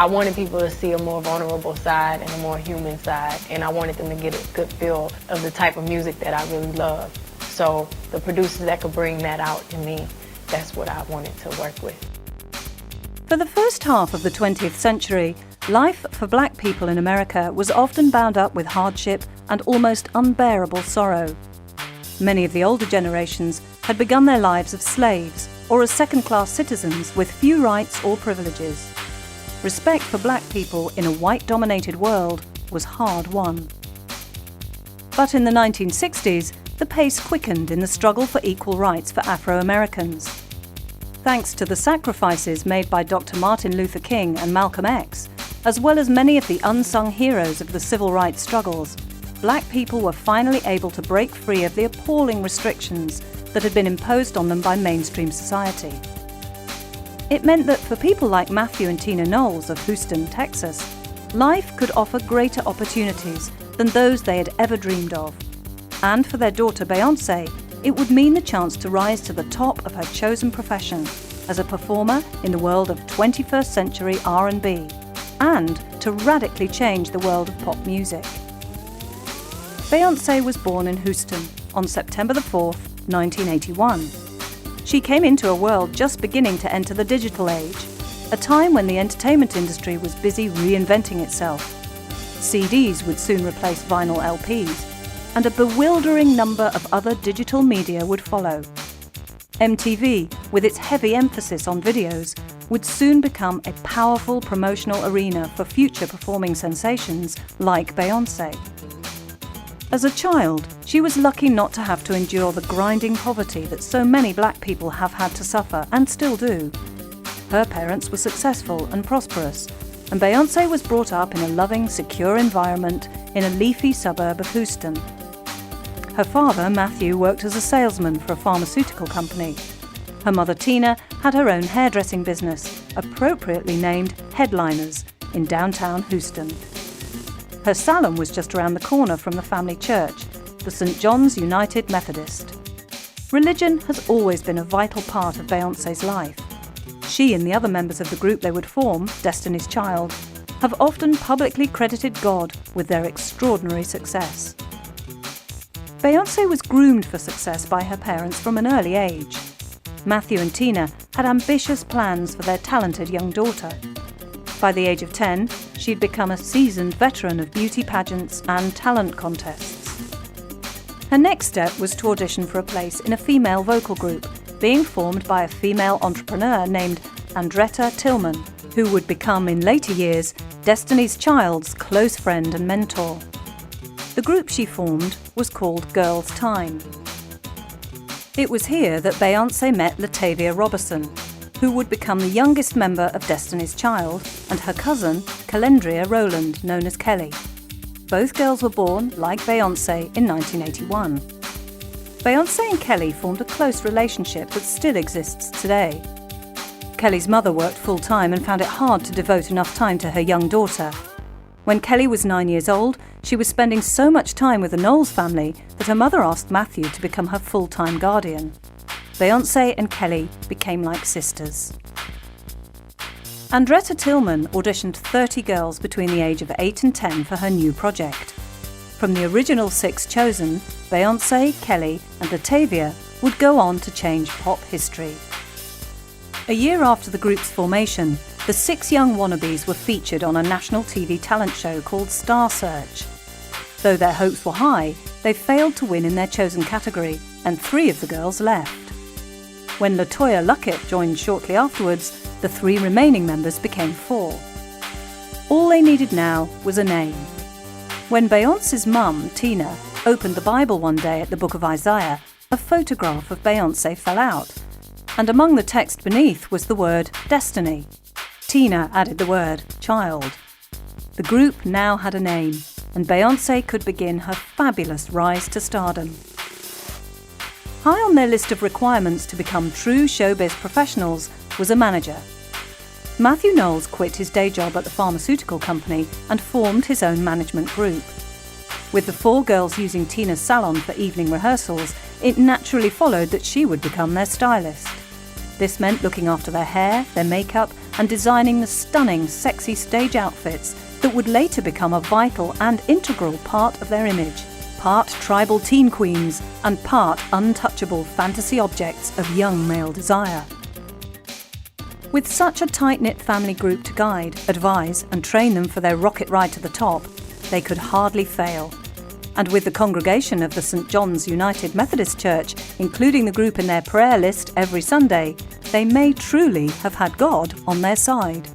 I wanted people to see a more vulnerable side and a more human side, and I wanted them to get a good feel of the type of music that I really love. So the producers that could bring that out in me, that's what I wanted to work with. For the first half of the 20th century, life for black people in America was often bound up with hardship and almost unbearable sorrow. Many of the older generations had begun their lives as slaves or as second-class citizens with few rights or privileges. Respect for black people in a white-dominated world was hard-won. But in the 1960s, the pace quickened in the struggle for equal rights for Afro-Americans. Thanks to the sacrifices made by Dr. Martin Luther King and Malcolm X, as well as many of the unsung heroes of the civil rights struggles, black people were finally able to break free of the appalling restrictions that had been imposed on them by mainstream society. It meant that for people like Matthew and Tina Knowles of Houston, Texas, life could offer greater opportunities than those they had ever dreamed of. And for their daughter Beyoncé, it would mean the chance to rise to the top of her chosen profession as a performer in the world of 21st century R&B, and to radically change the world of pop music. Beyoncé was born in Houston on September 4th, 1981. She came into a world just beginning to enter the digital age, a time when the entertainment industry was busy reinventing itself. CDs would soon replace vinyl LPs, and a bewildering number of other digital media would follow. MTV, with its heavy emphasis on videos, would soon become a powerful promotional arena for future performing sensations like Beyoncé. As a child, she was lucky not to have to endure the grinding poverty that so many black people have had to suffer and still do. Her parents were successful and prosperous, and Beyoncé was brought up in a loving, secure environment in a leafy suburb of Houston. Her father, Matthew, worked as a salesman for a pharmaceutical company. Her mother, Tina, had her own hairdressing business, appropriately named Headliners, in downtown Houston. Her salon was just around the corner from the family church, the St. John's United Methodist. Religion has always been a vital part of Beyoncé's life. She and the other members of the group they would form, Destiny's Child, have often publicly credited God with their extraordinary success. Beyoncé was groomed for success by her parents from an early age. Matthew and Tina had ambitious plans for their talented young daughter. By the age of 10, she'd become a seasoned veteran of beauty pageants and talent contests. Her next step was to audition for a place in a female vocal group, being formed by a female entrepreneur named Andretta Tillman, who would become in later years Destiny's Child's close friend and mentor. The group she formed was called Girls' Tyme. It was here that Beyoncé met Latavia Robertson, who would become the youngest member of Destiny's Child, and her cousin, Calendria Rowland, known as Kelly. Both girls were born, like Beyoncé, in 1981. Beyoncé and Kelly formed a close relationship that still exists today. Kelly's mother worked full-time and found it hard to devote enough time to her young daughter. When Kelly was 9 years old, she was spending so much time with the Knowles family that her mother asked Matthew to become her full-time guardian. Beyoncé and Kelly became like sisters. Andretta Tillman auditioned 30 girls between the age of 8 and 10 for her new project. From the original 6 chosen, Beyoncé, Kelly and Latavia would go on to change pop history. A year after the group's formation, the 6 young wannabes were featured on a national TV talent show called Star Search. Though their hopes were high, they failed to win in their chosen category, and 3 of the girls left. When LaToya Luckett joined shortly afterwards, the 3 remaining members became 4. All they needed now was a name. When Beyoncé's mum, Tina, opened the Bible one day at the book of Isaiah, a photograph of Beyoncé fell out, and among the text beneath was the word Destiny. Tina added the word Child. The group now had a name, and Beyoncé could begin her fabulous rise to stardom. High on their list of requirements to become true showbiz professionals was a manager. Matthew Knowles quit his day job at the pharmaceutical company and formed his own management group. With the 4 girls using Tina's salon for evening rehearsals, it naturally followed that she would become their stylist. This meant looking after their hair, their makeup, and designing the stunning, sexy stage outfits that would later become a vital and integral part of their image. Part tribal teen queens and part untouchable fantasy objects of young male desire. With such a tight-knit family group to guide, advise and train them for their rocket ride to the top, they could hardly fail. And with the congregation of the St. John's United Methodist Church including the group in their prayer list every Sunday, they may truly have had God on their side.